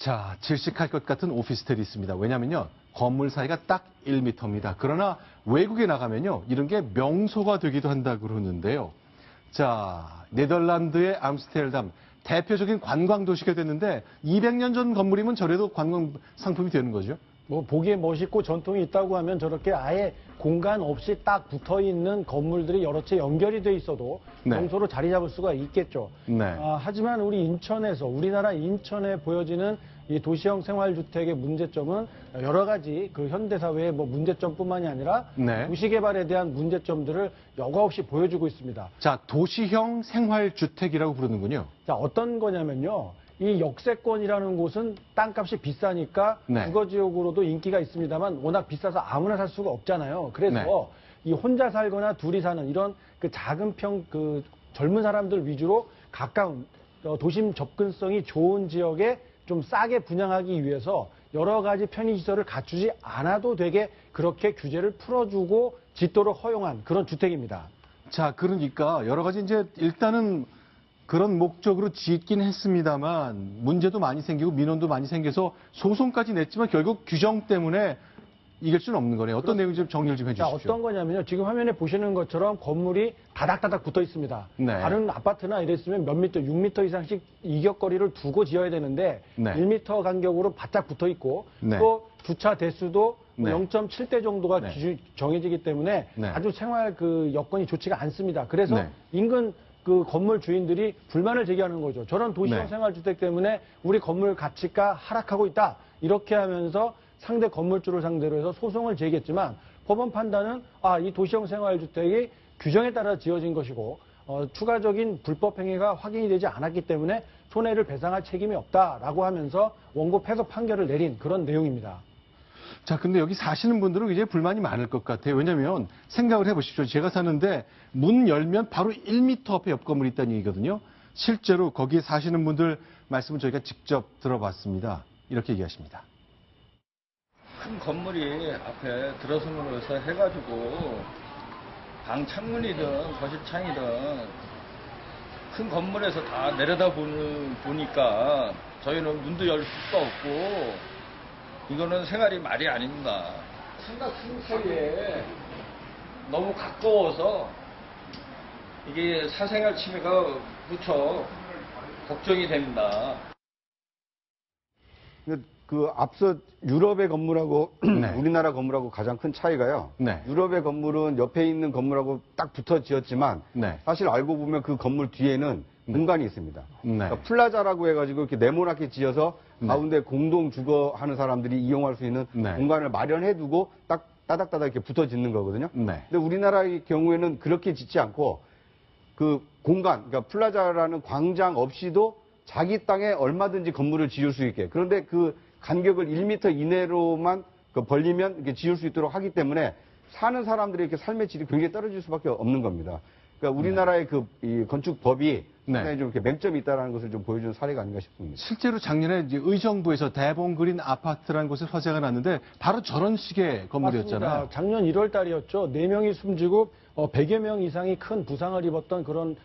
자, 질식할 것 같은 오피스텔이 있습니다. 왜냐면요, 건물 사이가 딱 1m입니다. 그러나 외국에 나가면요, 이런 게 명소가 되기도 한다 그러는데요. 자, 네덜란드의 암스테르담, 대표적인 관광 도시가 됐는데 200년 전 건물이면 저래도 관광 상품이 되는 거죠. 뭐 보기에 멋있고 전통이 있다고 하면 저렇게 아예 공간 없이 딱 붙어 있는 건물들이 여러 채 연결이 돼 있어도 네. 명소로 자리 잡을 수가 있겠죠. 네. 하지만 우리나라 인천에 보여지는 이 도시형 생활주택의 문제점은 여러 가지 그 현대사회의 뭐 문제점뿐만이 아니라 네. 도시개발에 대한 문제점들을 여과 없이 보여주고 있습니다. 자, 도시형 생활주택이라고 부르는군요. 자, 어떤 거냐면요. 이 역세권이라는 곳은 땅값이 비싸니까 네. 주거지역으로도 인기가 있습니다만 워낙 비싸서 아무나 살 수가 없잖아요. 그래서 이 혼자 살거나 둘이 사는 이런 그 작은 그 젊은 사람들 위주로 가까운 도심 접근성이 좋은 지역에 좀 싸게 분양하기 위해서 여러 가지 편의시설을 갖추지 않아도 되게 그렇게 규제를 풀어주고 짓도록 허용한 그런 주택입니다. 자, 그러니까 여러 가지 이제 일단은 그런 목적으로 짓긴 했습니다만 문제도 많이 생기고 민원도 많이 생겨서 소송까지 냈지만 결국 규정 때문에 이길 수는 없는 거네요. 어떤 내용 좀 정리를 좀 해주십시오. 자, 어떤 거냐면요. 지금 화면에 보시는 것처럼 건물이 다닥다닥 붙어 있습니다. 네. 다른 아파트나 이랬으면 몇 미터, 6m 이상씩 이격거리를 두고 지어야 되는데 네. 1m 간격으로 바짝 붙어 있고 네. 또 주차 대수도 네. 0.7대 정도가 네. 기준이 정해지기 때문에 네. 아주 생활 그 여건이 좋지가 않습니다. 그래서 네. 인근 그 건물 주인들이 불만을 제기하는 거죠. 저런 도시형 네. 생활주택 때문에 우리 건물 가치가 하락하고 있다. 이렇게 하면서 상대 건물주를 상대로 해서 소송을 제기했지만 법원 판단은 이 도시형 생활주택이 규정에 따라 지어진 것이고 추가적인 불법 행위가 확인이 되지 않았기 때문에 손해를 배상할 책임이 없다라고 하면서 원고 패소 판결을 내린 그런 내용입니다. 자, 근데 여기 사시는 분들은 이제 불만이 많을 것 같아요. 왜냐면 생각을 해보십시오. 제가 사는데 문 열면 바로 1m 앞에 옆 건물이 있다는 얘기거든요. 실제로 거기에 사시는 분들 말씀을 저희가 직접 들어봤습니다. 이렇게 얘기하십니다. 큰 건물이 앞에 들어섬으로서 해가지고 방 창문이든 거실 창이든 큰 건물에서 다 내려다 보니까 저희는 문도 열 수가 없고 이거는 생활이 말이 아닙니다. 생각 큰 너무 가까워서 이게 사생활 침해가 무척 걱정이 됩니다. 그 앞서 유럽의 건물하고 네. 우리나라 건물하고 가장 큰 차이가요. 네. 유럽의 건물은 옆에 있는 건물하고 딱 붙어 지었지만 네. 사실 알고 보면 그 건물 뒤에는 공간이 있습니다. 네. 그러니까 플라자라고 해가지고 이렇게 네모나게 지어서 네. 가운데 공동 주거하는 사람들이 이용할 수 있는 네. 공간을 마련해두고 딱 따닥따닥 이렇게 붙어 짓는 거거든요. 네. 근데 우리나라의 경우에는 그렇게 짓지 않고 그 공간, 그러니까 플라자라는 광장 없이도 자기 땅에 얼마든지 건물을 지을 수 있게. 그런데 그 간격을 1m 이내로만 벌리면 이렇게 지을 수 있도록 하기 때문에 사는 사람들의 이렇게 삶의 질이 굉장히 떨어질 수밖에 없는 겁니다. 그러니까 우리나라의 이 건축법이 상당히 좀 이렇게 맹점이 있다는 것을 좀 보여주는 사례가 아닌가 싶습니다. 실제로 작년에 이제 의정부에서 대봉그린 아파트라는 곳에 화재가 났는데 바로 저런 식의 건물이었잖아요. 맞습니다. 작년 1월 달이었죠. 4명이 숨지고 100여 명 이상이 큰 부상을 입었던 그런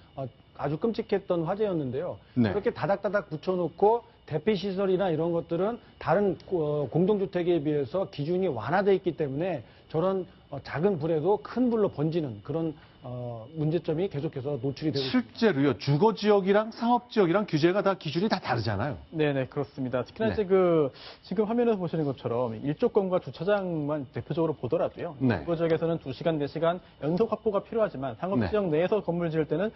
아주 끔찍했던 화재였는데요. 네. 그렇게 다닥다닥 붙여놓고 대피시설이나 이런 것들은 다른 공동주택에 비해서 기준이 완화되어 있기 때문에 저런 작은 불에도 큰 불로 번지는 그런 문제점이 계속해서 노출이 되고 있습니다. 실제로요, 주거지역이랑 상업지역이랑 규제가 다 기준이 다 다르잖아요. 네네, 그렇습니다. 특히나 네. 이제 지금 화면에서 보시는 것처럼 일조권과 주차장만 대표적으로 보더라도요. 네. 주거지역에서는 2시간, 4시간 연속 확보가 필요하지만 상업지역 내에서 건물 지을 때는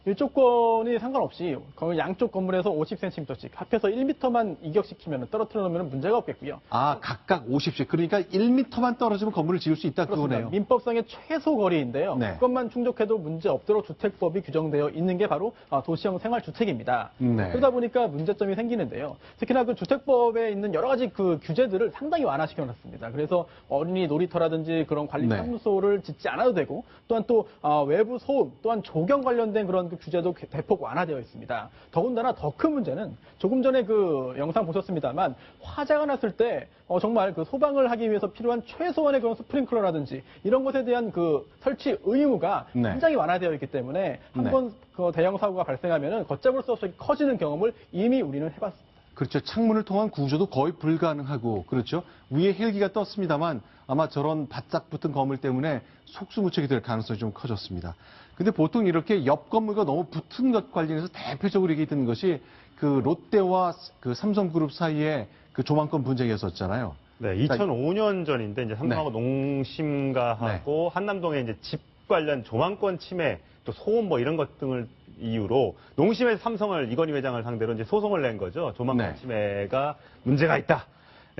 일조권이 상관없이 양쪽 건물에서 50cm씩 합해서 1m만 이격시키면 떨어뜨려 놓으면 문제가 없겠고요. 각각 50씩. 그러니까 1m만 떨어지면 건물을 지을 수 있다 그렇습니다. 그거네요. 민법상의 최소 거리인데요. 네. 그것만 충족해도 문제 없도록 주택법이 규정되어 있는 게 바로 도시형 생활주택입니다. 네. 그러다 보니까 문제점이 생기는데요. 특히나 그 주택법에 있는 여러 가지 그 규제들을 상당히 완화시켜 놨습니다. 그래서 어린이 놀이터라든지 그런 관리 네. 사무소를 짓지 않아도 되고 또한 또 외부 소음 또한 조경 관련된 그런 그 규제도 대폭 완화되어 있습니다. 더군다나 더 큰 문제는 조금 전에 그 영상 보셨습니다만 화재가 났을 때 정말 그 소방을 하기 위해서 필요한 최소한의 그런 스프링클러라든지 이런 것에 대한 그 설치 의무가 네. 굉장히 완화되어 있기 때문에 네. 한번 그 대형 사고가 발생하면은 걷잡을 수 없이 커지는 경험을 이미 우리는 해봤습니다. 그렇죠. 창문을 통한 구조도 거의 불가능하고, 그렇죠. 위에 헬기가 떴습니다만 아마 저런 바짝 붙은 건물 때문에 속수무책이 될 가능성이 좀 커졌습니다. 근데 보통 이렇게 옆 건물과 너무 붙은 것 관련해서 대표적으로 얘기 듣는 것이 그 롯데와 그 삼성그룹 사이에 그 조망권 분쟁이었었잖아요. 네, 2005년 전인데 이제 삼성하고 농심가하고 한남동에 이제 집 관련 조망권 침해 또 소음 뭐 이런 것 등을 이유로 농심에서 삼성을 이건희 회장을 상대로 이제 소송을 낸 거죠. 조망권 네. 침해가 문제가 있다.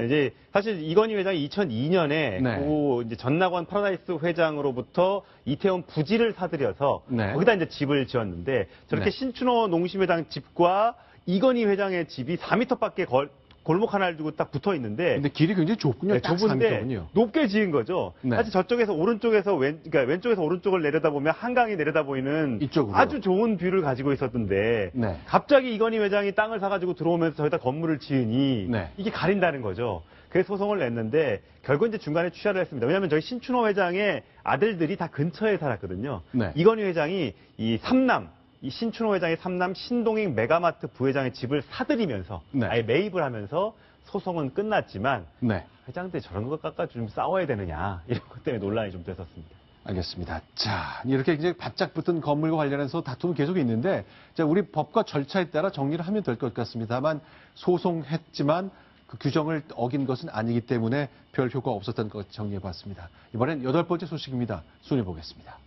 이제 사실 이건희 회장이 2002년에 네. 그 이제 전낙원 파라다이스 회장으로부터 이태원 부지를 사들여서 네. 거기다 이제 집을 지었는데 저렇게 네. 신춘호 농심 회장 집과 이건희 회장의 집이 4m밖에 골목 하나를 두고 딱 붙어 있는데 근데 길이 굉장히 좁군요. 네, 딱 좁은데 3m군요. 높게 지은 거죠. 네. 사실 저쪽에서 오른쪽에서 그러니까 왼쪽에서 오른쪽을 내려다보면 한강이 내려다 보이는 이쪽으로. 아주 좋은 뷰를 가지고 있었던데 네. 갑자기 이건희 회장이 땅을 사가지고 들어오면서 저기다 건물을 지으니 네. 이게 가린다는 거죠. 그래서 소송을 냈는데 결국 이제 중간에 취하를 했습니다. 왜냐하면 저희 신춘호 회장의 아들들이 다 근처에 살았거든요. 네. 이건희 회장이 이 신춘호 회장의 삼남 신동익 메가마트 부회장의 집을 사들이면서 네. 아예 매입을 하면서 소송은 끝났지만 네. 회장들 저런 거 깎아 좀 싸워야 되느냐 이런 것 때문에 논란이 좀 됐었습니다. 알겠습니다. 자, 이렇게 이제 바짝 붙은 건물과 관련해서 다툼은 계속 있는데, 자, 우리 법과 절차에 따라 정리를 하면 될 것 같습니다만, 소송했지만 그 규정을 어긴 것은 아니기 때문에 별 효과 없었던 것 정리해 봤습니다. 이번엔 8번째 소식입니다. 순위 보겠습니다.